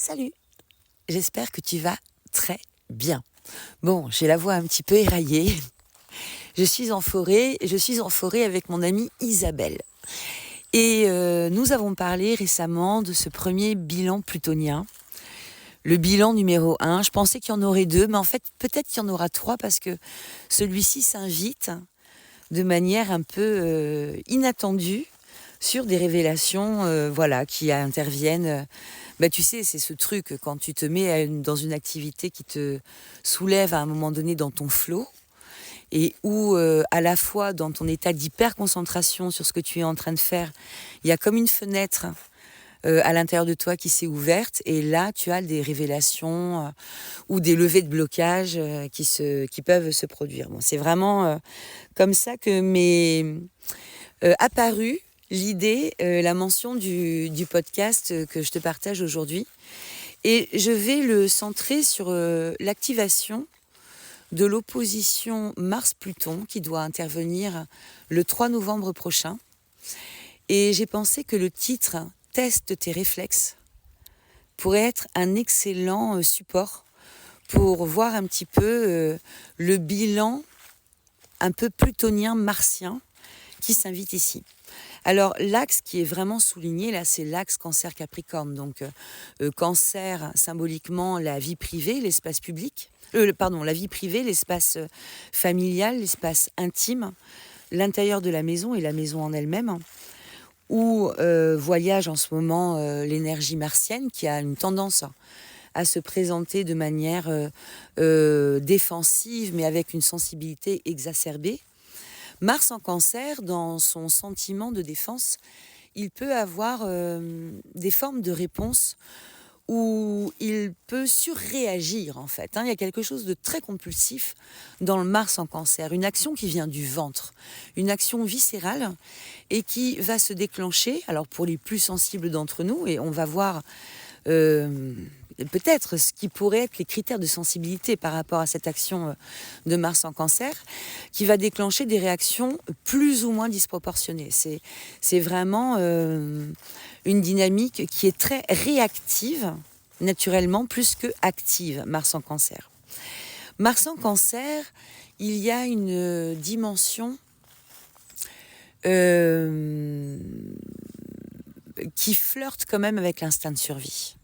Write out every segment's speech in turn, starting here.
Salut, j'espère que tu vas très bien. Bon, j'ai la voix un petit peu éraillée. Je suis en forêt avec mon amie Isabelle. Et nous avons parlé récemment de ce premier bilan plutonien. Le bilan numéro 1, je pensais qu'il y en aurait 2, mais en fait peut-être qu'il y en aura 3 parce que celui-ci s'invite de manière un peu inattendue sur des révélations qui interviennent. Tu sais, c'est ce truc quand tu te mets dans une activité qui te soulève à un moment donné dans ton flow et où à la fois dans ton état d'hyper-concentration sur ce que tu es en train de faire, il y a comme une fenêtre à l'intérieur de toi qui s'est ouverte et là tu as des révélations ou des levées de blocage qui peuvent se produire. Bon, c'est vraiment comme ça que m'est apparue l'idée, la mention du podcast que je te partage aujourd'hui. Et je vais le centrer sur l'activation de l'opposition Mars-Pluton qui doit intervenir le 3 novembre prochain. Et j'ai pensé que le titre « Teste tes réflexes » pourrait être un excellent support pour voir un petit peu le bilan un peu plutonien martien qui s'invite ici. Alors l'axe qui est vraiment souligné là, c'est l'axe Cancer-Capricorne. Donc Cancer, symboliquement la vie privée, l'espace public. La vie privée, l'espace familial, l'espace intime, l'intérieur de la maison et la maison en elle-même, où voyage en ce moment l'énergie martienne qui a une tendance à se présenter de manière défensive, mais avec une sensibilité exacerbée. Mars en Cancer, dans son sentiment de défense, il peut avoir des formes de réponse où il peut surréagir en fait. Il y a quelque chose de très compulsif dans le Mars en Cancer, une action qui vient du ventre, une action viscérale et qui va se déclencher, alors pour les plus sensibles d'entre nous, et on va voir peut-être ce qui pourrait être les critères de sensibilité par rapport à cette action de Mars en Cancer, qui va déclencher des réactions plus ou moins disproportionnées. C'est vraiment une dynamique qui est très réactive, naturellement, plus que active, Mars en Cancer. Mars en Cancer, il y a une dimension qui flirte quand même avec l'instinct de survie.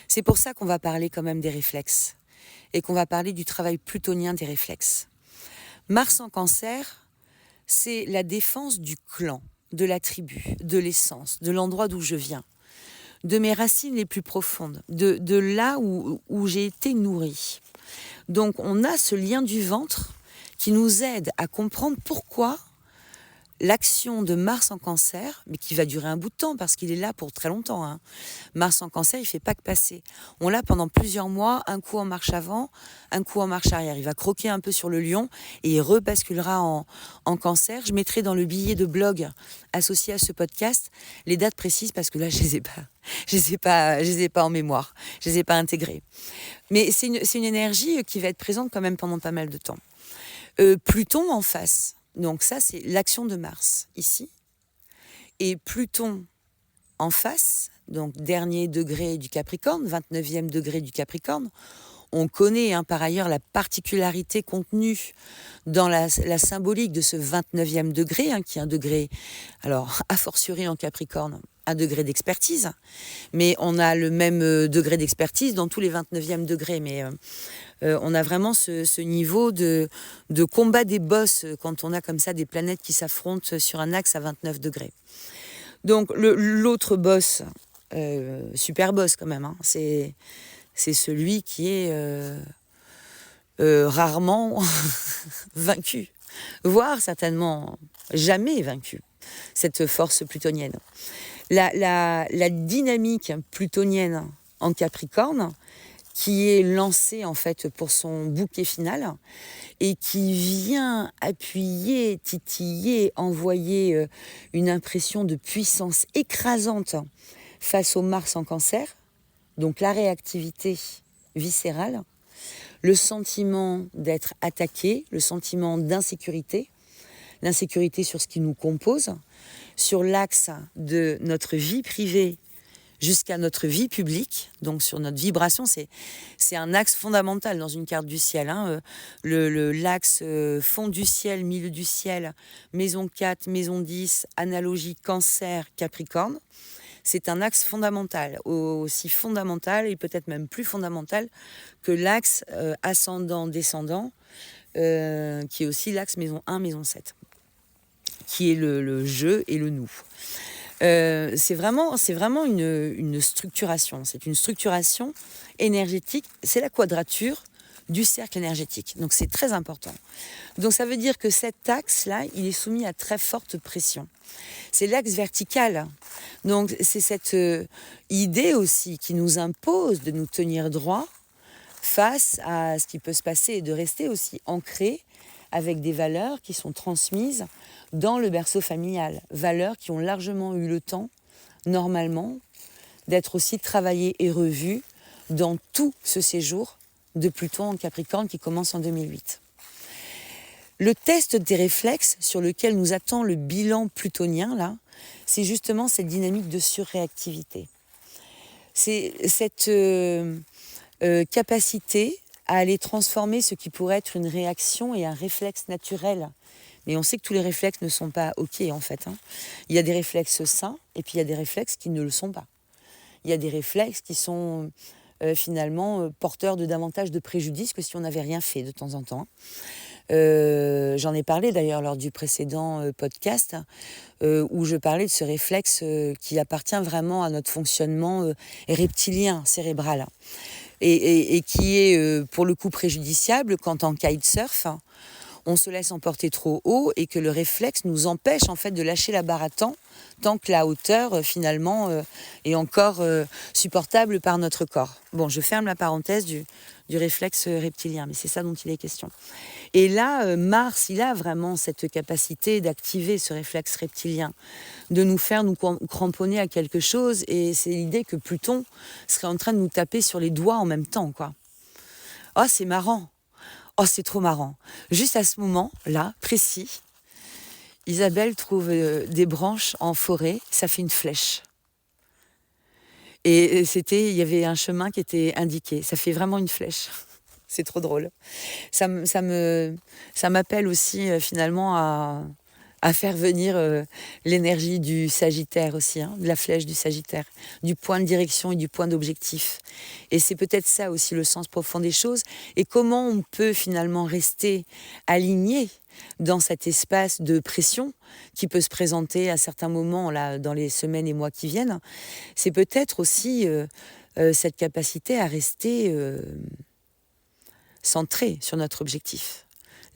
C'est pour ça qu'on va parler quand même des réflexes et qu'on va parler du travail plutonien des réflexes. Mars en Cancer, c'est la défense du clan, de la tribu, de l'essence, de l'endroit d'où je viens, de mes racines les plus profondes, de là où j'ai été nourrie. Donc on a ce lien du ventre qui nous aide à comprendre pourquoi l'action de Mars en Cancer, mais qui va durer un bout de temps parce qu'il est là pour très longtemps. Mars en Cancer, il ne fait pas que passer. On l'a pendant plusieurs mois, un coup en marche avant, un coup en marche arrière. Il va croquer un peu sur le lion et il rebasculera en Cancer. Je mettrai dans le billet de blog associé à ce podcast les dates précises parce que là, je les ai pas. Je les ai pas en mémoire. Je les ai pas intégrées. Mais c'est une énergie qui va être présente quand même pendant pas mal de temps. Pluton en face. Donc ça, c'est l'action de Mars, ici. Et Pluton en face, donc dernier degré du Capricorne, 29e degré du Capricorne. On connaît par ailleurs la particularité contenue dans la symbolique de ce 29e degré, qui est un degré, alors a fortiori en Capricorne, un degré d'expertise. Mais on a le même degré d'expertise dans tous les 29e degrés. Mais on a vraiment ce niveau de combat des boss quand on a comme ça des planètes qui s'affrontent sur un axe à 29 degrés. Donc l'autre boss, super boss quand même, c'est celui qui est rarement vaincu, voire certainement jamais vaincu, cette force plutonienne. La dynamique plutonienne en Capricorne, qui est lancée en fait pour son bouquet final et qui vient appuyer, titiller, envoyer une impression de puissance écrasante face au Mars en Cancer, donc la réactivité viscérale, le sentiment d'être attaqué, le sentiment d'insécurité, l'insécurité sur ce qui nous compose, sur l'axe de notre vie privée jusqu'à notre vie publique, donc sur notre vibration, c'est un axe fondamental dans une carte du ciel. L'axe fond du ciel, milieu du ciel, maison 4, maison 10, analogie Cancer, Capricorne. C'est un axe fondamental, aussi fondamental et peut-être même plus fondamental que l'axe ascendant-descendant, qui est aussi l'axe maison 1, maison 7, qui est le je et le nous. C'est vraiment une structuration, c'est une structuration énergétique, c'est la quadrature du cercle énergétique, donc c'est très important. Donc ça veut dire que cet axe-là, il est soumis à très forte pression. C'est l'axe vertical, donc c'est cette idée aussi qui nous impose de nous tenir droit face à ce qui peut se passer et de rester aussi ancré avec des valeurs qui sont transmises dans le berceau familial. Valeurs qui ont largement eu le temps, normalement, d'être aussi travaillées et revues dans tout ce séjour de Pluton en Capricorne qui commence en 2008. Le test des réflexes sur lequel nous attend le bilan plutonien, là, c'est justement cette dynamique de surréactivité. C'est cette capacité à aller transformer ce qui pourrait être une réaction et un réflexe naturel. Mais on sait que tous les réflexes ne sont pas OK, en fait. Il y a des réflexes sains, et puis il y a des réflexes qui ne le sont pas. Il y a des réflexes qui sont finalement porteurs de davantage de préjudice que si on n'avait rien fait de temps en temps. J'en ai parlé d'ailleurs lors du précédent podcast, où je parlais de ce réflexe qui appartient vraiment à notre fonctionnement reptilien, cérébral. Et qui est pour le coup préjudiciable quand en kitesurf, on se laisse emporter trop haut et que le réflexe nous empêche en fait de lâcher la barre à temps tant que la hauteur finalement est encore supportable par notre corps. Bon, je ferme la parenthèse du réflexe reptilien, mais c'est ça dont il est question. Et là, Mars, il a vraiment cette capacité d'activer ce réflexe reptilien, de nous faire nous cramponner à quelque chose, et c'est l'idée que Pluton serait en train de nous taper sur les doigts en même temps, quoi. Oh, c'est marrant. Oh, c'est trop marrant. Juste à ce moment-là, précis, Isabelle trouve des branches en forêt, ça fait une flèche. Et il y avait un chemin qui était indiqué, ça fait vraiment une flèche. C'est trop drôle. Ça m'appelle aussi finalement à faire venir l'énergie du Sagittaire aussi, de la flèche du Sagittaire, du point de direction et du point d'objectif. Et c'est peut-être ça aussi le sens profond des choses. Et comment on peut finalement rester aligné dans cet espace de pression qui peut se présenter à certains moments là, dans les semaines et mois qui viennent. C'est peut-être aussi cette capacité à rester centré sur notre objectif.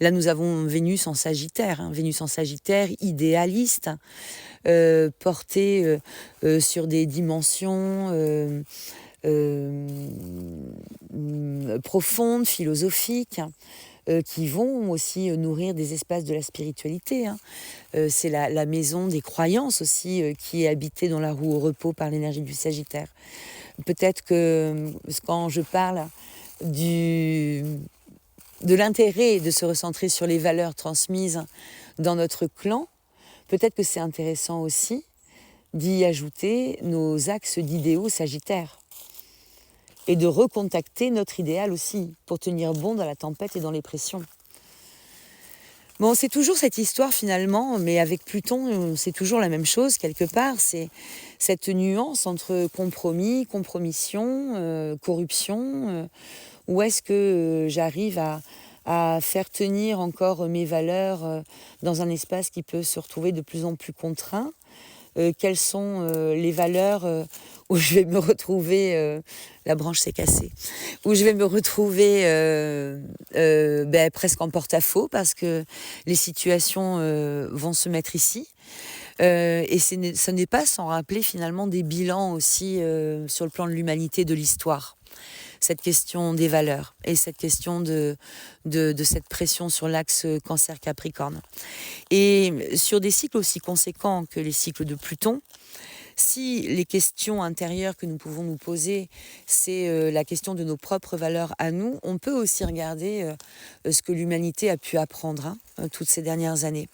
Là, nous avons Vénus en Sagittaire, Vénus en Sagittaire, idéaliste, portée sur des dimensions profondes, philosophiques, qui vont aussi nourrir des espaces de la spiritualité. C'est la maison des croyances aussi, qui est habitée dans la roue au repos par l'énergie du Sagittaire. Peut-être que quand je parle de l'intérêt de se recentrer sur les valeurs transmises dans notre clan, peut-être que c'est intéressant aussi d'y ajouter nos axes d'idéaux sagittaires et de recontacter notre idéal aussi pour tenir bon dans la tempête et dans les pressions. Bon, c'est toujours cette histoire finalement, mais avec Pluton, c'est toujours la même chose quelque part. C'est cette nuance entre compromis, compromission, corruption. Où est-ce que j'arrive à faire tenir encore mes valeurs dans un espace qui peut se retrouver de plus en plus contraint? Quelles sont les valeurs où je vais me retrouver, la branche s'est cassée, où je vais me retrouver presque en porte-à-faux parce que les situations vont se mettre ici. Et ce n'est pas sans rappeler finalement des bilans aussi sur le plan de l'humanité, de l'histoire. Cette question des valeurs et cette question de cette pression sur l'axe Cancer-Capricorne. Et sur des cycles aussi conséquents que les cycles de Pluton, si les questions intérieures que nous pouvons nous poser, c'est la question de nos propres valeurs à nous, on peut aussi regarder ce que l'humanité a pu apprendre toutes ces dernières années.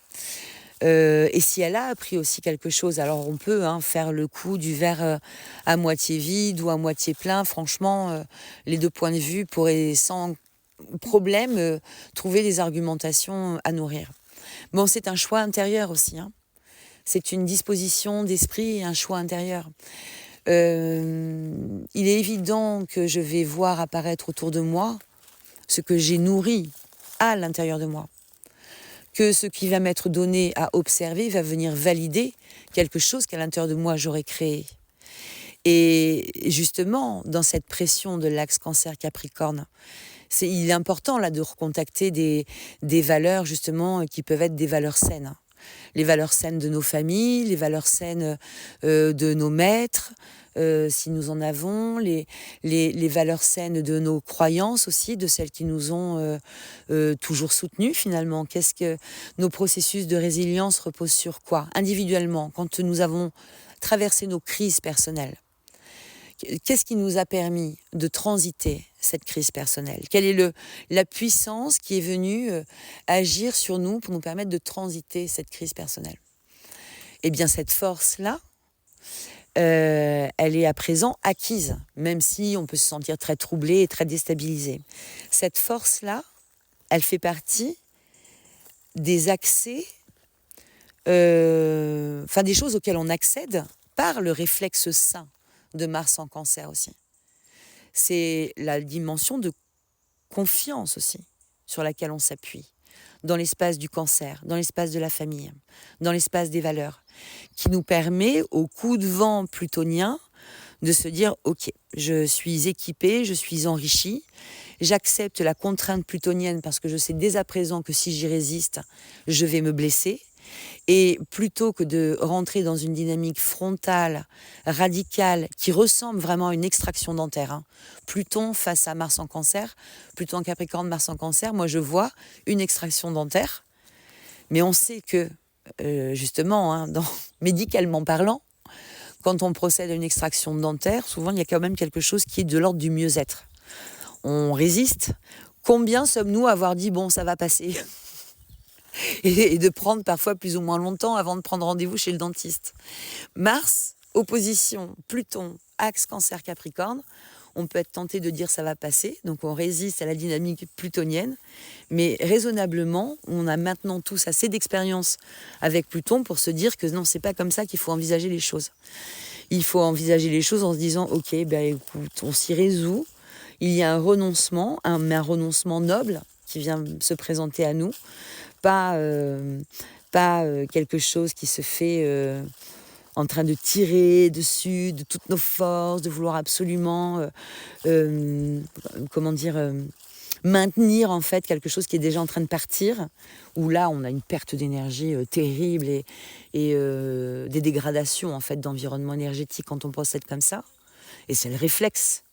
Et si elle a appris aussi quelque chose, alors on peut faire le coup du verre à moitié vide ou à moitié plein. Franchement, les deux points de vue pourraient sans problème trouver des argumentations à nourrir. Bon, c'est un choix intérieur aussi. C'est une disposition d'esprit et un choix intérieur. Il est évident que je vais voir apparaître autour de moi ce que j'ai nourri à l'intérieur de moi. Que ce qui va m'être donné à observer va venir valider quelque chose qu'à l'intérieur de moi j'aurais créé. Et justement, dans cette pression de l'axe Cancer-Capricorne, il est important là de recontacter des valeurs justement qui peuvent être des valeurs saines. Les valeurs saines de nos familles, les valeurs saines de nos maîtres, si nous en avons, les valeurs saines de nos croyances aussi, de celles qui nous ont toujours soutenus finalement. Qu'est-ce que nos processus de résilience reposent sur quoi? Individuellement, quand nous avons traversé nos crises personnelles, qu'est-ce qui nous a permis de transiter cette crise personnelle? Quelle est la puissance qui est venue agir sur nous pour nous permettre de transiter cette crise personnelle? Eh bien, cette force-là, elle est à présent acquise, même si on peut se sentir très troublé et très déstabilisé. Cette force-là, elle fait partie des accès, des choses auxquelles on accède par le réflexe sain de Mars en Cancer aussi. C'est la dimension de confiance aussi sur laquelle on s'appuie dans l'espace du Cancer, dans l'espace de la famille, dans l'espace des valeurs, qui nous permet au coup de vent plutonien de se dire « Ok, je suis équipée, je suis enrichie, j'accepte la contrainte plutonienne parce que je sais dès à présent que si j'y résiste, je vais me blesser. » Et plutôt que de rentrer dans une dynamique frontale, radicale, qui ressemble vraiment à une extraction dentaire, Pluton face à Mars en Cancer, Pluton en Capricorne, Mars en Cancer, moi je vois une extraction dentaire, mais on sait que, justement, médicalement parlant, quand on procède à une extraction dentaire, souvent il y a quand même quelque chose qui est de l'ordre du mieux-être. On résiste. Combien sommes-nous à avoir dit « bon, ça va passer » et de prendre parfois plus ou moins longtemps avant de prendre rendez-vous chez le dentiste. Mars, opposition, Pluton, axe Cancer-Capricorne, on peut être tenté de dire ça va passer, donc on résiste à la dynamique plutonienne, mais raisonnablement, on a maintenant tous assez d'expérience avec Pluton pour se dire que non, c'est pas comme ça qu'il faut envisager les choses. Il faut envisager les choses en se disant, ok, écoute, on s'y résout, il y a un renoncement, mais un renoncement noble qui vient se présenter à nous, pas quelque chose qui se fait en train de tirer dessus de toutes nos forces, de vouloir absolument maintenir en fait quelque chose qui est déjà en train de partir, où là on a une perte d'énergie terrible et des dégradations en fait d'environnement énergétique quand on procède comme ça. Et c'est le réflexe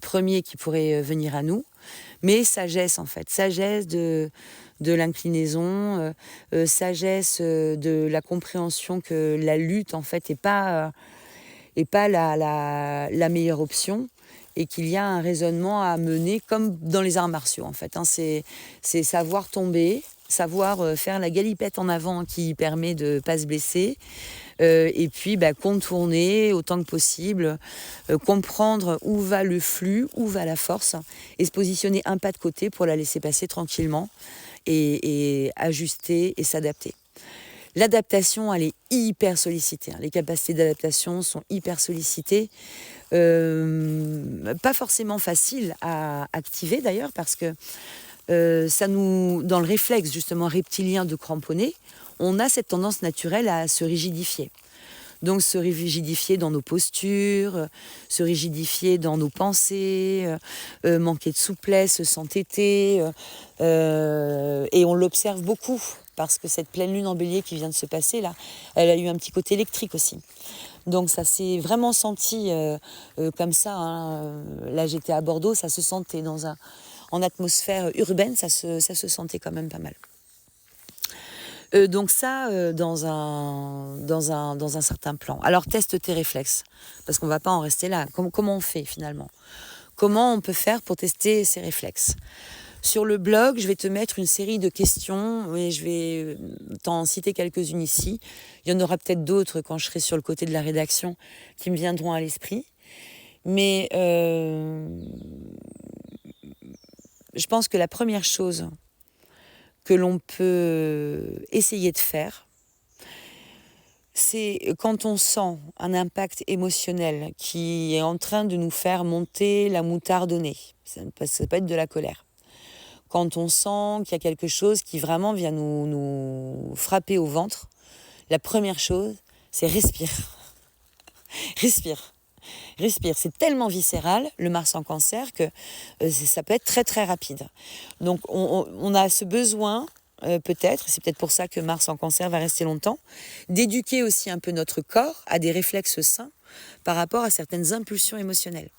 premier qui pourrait venir à nous, mais sagesse en fait, sagesse de l'inclinaison, sagesse de la compréhension que la lutte en fait est pas la meilleure option et qu'il y a un raisonnement à mener comme dans les arts martiaux en fait. C'est savoir tomber, savoir faire la galipette en avant qui permet de pas se blesser. Et puis contourner autant que possible, comprendre où va le flux, où va la force, et se positionner un pas de côté pour la laisser passer tranquillement et ajuster et s'adapter. L'adaptation, elle est hyper sollicitée. Les capacités d'adaptation sont hyper sollicitées. Pas forcément facile à activer d'ailleurs, parce que dans le réflexe justement reptilien de cramponner, on a cette tendance naturelle à se rigidifier. Donc se rigidifier dans nos postures, se rigidifier dans nos pensées, manquer de souplesse, s'entêter. Et on l'observe beaucoup, parce que cette pleine lune en bélier qui vient de se passer, là, elle a eu un petit côté électrique aussi. Donc ça s'est vraiment senti comme ça. Là j'étais à Bordeaux, ça se sentait en atmosphère urbaine, ça se sentait quand même pas mal. Donc ça, dans un certain plan. Alors teste tes réflexes, parce qu'on ne va pas en rester là. Comment on fait finalement? Comment on peut faire pour tester ces réflexes? Sur le blog, je vais te mettre une série de questions et je vais t'en citer quelques-unes ici. Il y en aura peut-être d'autres quand je serai sur le côté de la rédaction qui me viendront à l'esprit. Mais je pense que la première chose que l'on peut essayer de faire, c'est quand on sent un impact émotionnel qui est en train de nous faire monter la moutarde au nez. Ça peut être de la colère. Quand on sent qu'il y a quelque chose qui vraiment vient nous frapper au ventre, la première chose, c'est respire. Respire. Respire. C'est tellement viscéral, le Mars en Cancer, que ça peut être très très rapide. Donc on a ce besoin, peut-être, c'est peut-être pour ça que Mars en Cancer va rester longtemps, d'éduquer aussi un peu notre corps à des réflexes sains par rapport à certaines impulsions émotionnelles.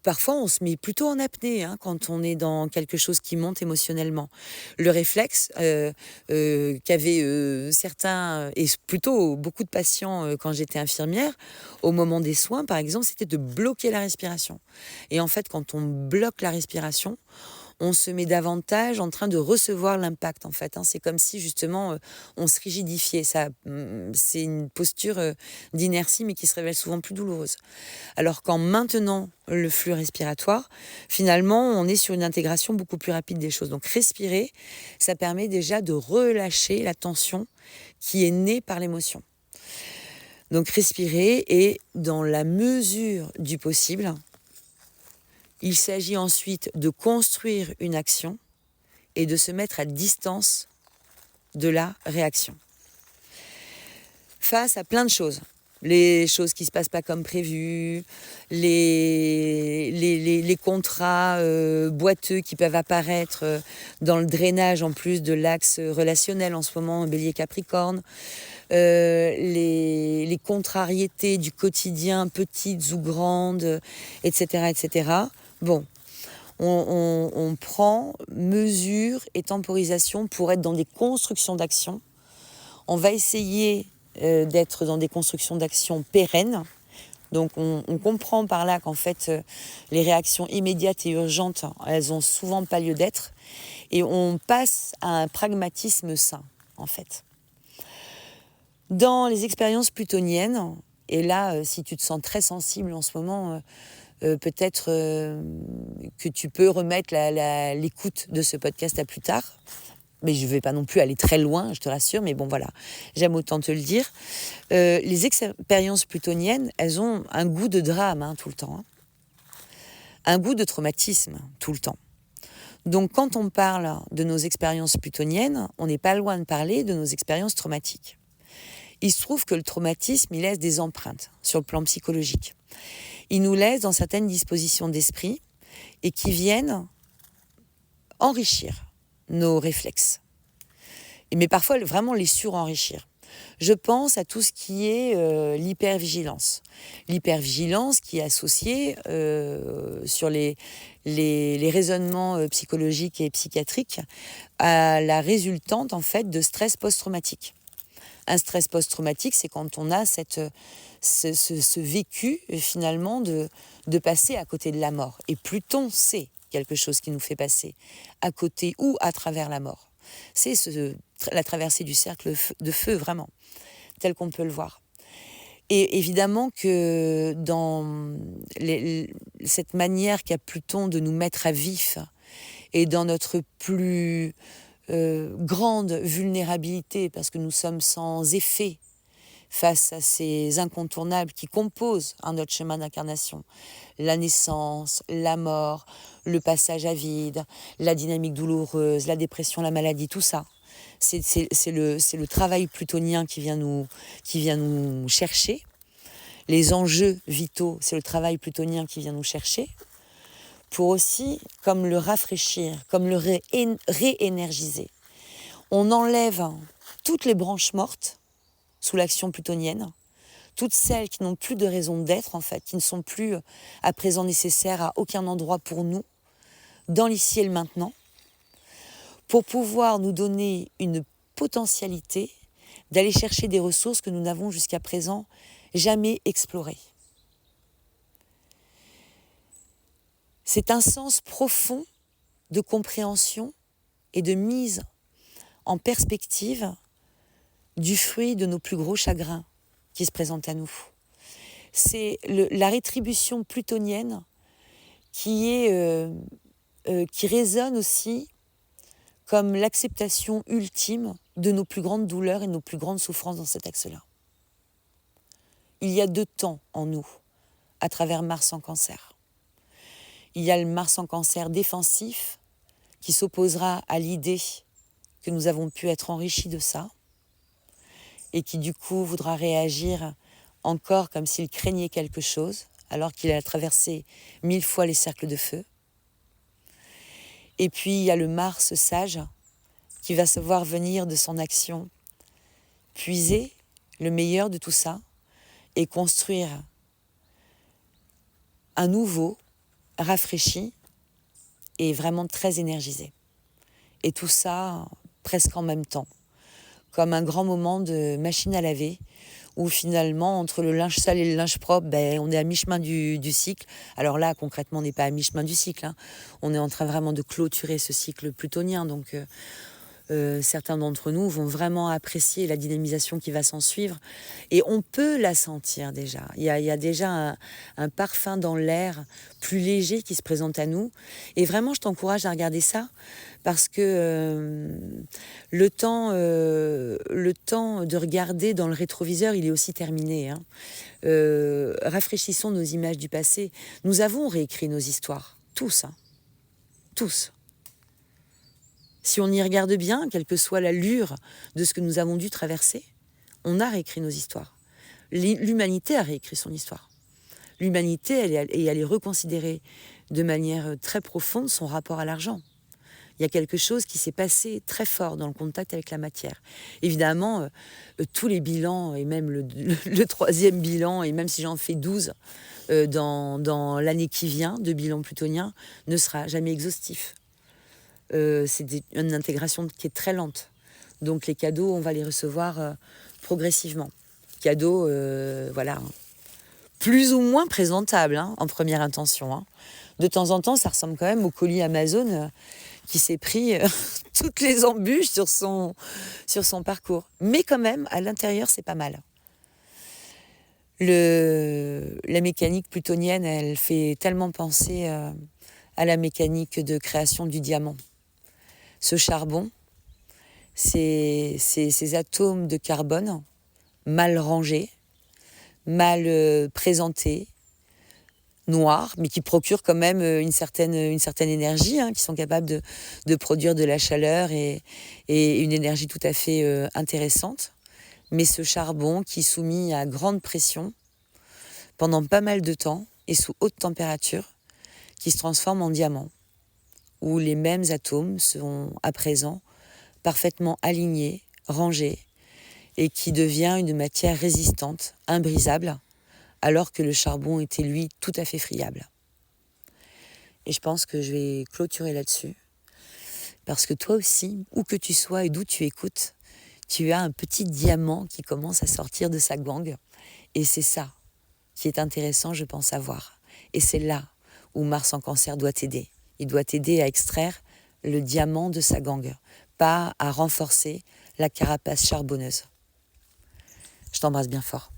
Parfois, on se met plutôt en apnée quand on est dans quelque chose qui monte émotionnellement. Le réflexe qu'avaient certains, et plutôt beaucoup de patients quand j'étais infirmière, au moment des soins, par exemple, c'était de bloquer la respiration. Et en fait, quand on bloque la respiration, on se met davantage en train de recevoir l'impact, en fait. C'est comme si, justement, on se rigidifiait. C'est une posture d'inertie, mais qui se révèle souvent plus douloureuse. Alors qu'en maintenant le flux respiratoire, finalement, on est sur une intégration beaucoup plus rapide des choses. Donc, respirer, ça permet déjà de relâcher la tension qui est née par l'émotion. Donc, respirer et, dans la mesure du possible, il s'agit ensuite de construire une action et de se mettre à distance de la réaction. Face à plein de choses, les choses qui ne se passent pas comme prévu, les contrats boiteux qui peuvent apparaître dans le drainage en plus de l'axe relationnel en ce moment, Bélier Capricorne, les contrariétés du quotidien, petites ou grandes, etc. etc. Bon, on prend mesure et temporisation pour être dans des constructions d'action. On va essayer d'être dans des constructions d'action pérennes. Donc on comprend par là qu'en fait les réactions immédiates et urgentes, elles ont souvent pas lieu d'être. Et on passe à un pragmatisme sain, en fait. Dans les expériences plutoniennes, et là, si tu te sens très sensible en ce moment, peut-être que tu peux remettre l'écoute de ce podcast à plus tard. Mais je ne vais pas non plus aller très loin, je te rassure, mais bon voilà, j'aime autant te le dire. Les expériences plutoniennes, elles ont un goût de drame tout le temps. Un goût de traumatisme tout le temps. Donc quand on parle de nos expériences plutoniennes, on n'est pas loin de parler de nos expériences traumatiques. Il se trouve que le traumatisme, il laisse des empreintes sur le plan psychologique. Il nous laisse dans certaines dispositions d'esprit et qui viennent enrichir nos réflexes. Mais parfois, vraiment les surenrichir. Je pense à tout ce qui est l'hypervigilance. L'hypervigilance qui est associée sur les raisonnements psychologiques et psychiatriques à la résultante en fait de stress post-traumatique. Un stress post-traumatique, c'est quand on a ce vécu finalement de passer à côté de la mort. Et Pluton, c'est quelque chose qui nous fait passer à côté ou à travers la mort. C'est la traversée du cercle de feu, vraiment, tel qu'on peut le voir. Et évidemment que dans cette manière qu'a Pluton de nous mettre à vif et dans notre plus grande vulnérabilité, parce que nous sommes sans effet face à ces incontournables qui composent notre chemin d'incarnation. La naissance, la mort, le passage à vide, la dynamique douloureuse, la dépression, la maladie, tout ça. C'est le travail plutonien qui vient nous chercher. Les enjeux vitaux, c'est le travail plutonien qui vient nous chercher. Pour aussi, comme le rafraîchir, comme le réénergiser. On enlève toutes les branches mortes sous l'action plutonienne, toutes celles qui n'ont plus de raison d'être, en fait, qui ne sont plus à présent nécessaires à aucun endroit pour nous, dans l'ici et le maintenant, pour pouvoir nous donner une potentialité d'aller chercher des ressources que nous n'avons jusqu'à présent jamais explorées. C'est un sens profond de compréhension et de mise en perspective du fruit de nos plus gros chagrins qui se présentent à nous. C'est la rétribution plutonienne qui résonne aussi comme l'acceptation ultime de nos plus grandes douleurs et de nos plus grandes souffrances dans cet axe-là. Il y a 2 temps en nous, à travers Mars en Cancer. Il y a le Mars en Cancer défensif, qui s'opposera à l'idée que nous avons pu être enrichis de ça, et qui du coup voudra réagir encore comme s'il craignait quelque chose, alors qu'il a traversé 1000 fois les cercles de feu. Et puis il y a le Mars sage, qui va savoir venir de son action, puiser le meilleur de tout ça, et construire un nouveau, rafraîchi, et vraiment très énergisé. Et tout ça presque en même temps, comme un grand moment de machine à laver, où finalement, entre le linge sale et le linge propre, on est à mi-chemin du cycle. Alors là, concrètement, on n'est pas à mi-chemin du cycle. On est en train vraiment de clôturer ce cycle plutonien. Donc, certains d'entre nous vont vraiment apprécier la dynamisation qui va s'en suivre. Et on peut la sentir déjà. Il y a déjà un parfum dans l'air plus léger qui se présente à nous. Et vraiment, je t'encourage à regarder ça, parce que le temps de regarder dans le rétroviseur, il est aussi terminé. Rafraîchissons nos images du passé. Nous avons réécrit nos histoires, tous. Tous. Si on y regarde bien, quelle que soit l'allure de ce que nous avons dû traverser, on a réécrit nos histoires. L'humanité a réécrit son histoire. L'humanité, elle est reconsidérée de manière très profonde son rapport à l'argent. Il y a quelque chose qui s'est passé très fort dans le contact avec la matière. Évidemment, tous les bilans, et même le 3e bilan, et même si j'en fais 12 dans l'année qui vient de bilan plutonien, ne sera jamais exhaustif. C'est une intégration qui est très lente. Donc les cadeaux, on va les recevoir progressivement. Cadeaux, plus ou moins présentables en première intention. De temps en temps, ça ressemble quand même au colis Amazon qui s'est pris toutes les embûches sur son parcours. Mais quand même, à l'intérieur, c'est pas mal. La mécanique plutonienne, elle fait tellement penser à la mécanique de création du diamant. Ce charbon, ces atomes de carbone mal rangés, mal présentés, noirs, mais qui procurent quand même une certaine énergie, qui sont capables de produire de la chaleur et une énergie tout à fait intéressante. Mais ce charbon qui est soumis à grande pression pendant pas mal de temps et sous haute température, qui se transforme en diamant, où les mêmes atomes sont à présent parfaitement alignés, rangés, et qui devient une matière résistante, imbrisable, alors que le charbon était, lui, tout à fait friable. Et je pense que je vais clôturer là-dessus, parce que toi aussi, où que tu sois et d'où tu écoutes, tu as un petit diamant qui commence à sortir de sa gangue, et c'est ça qui est intéressant, je pense, à voir. Et c'est là où Mars en Cancer doit t'aider. Il doit t'aider à extraire le diamant de sa gangue, pas à renforcer la carapace charbonneuse. Je t'embrasse bien fort.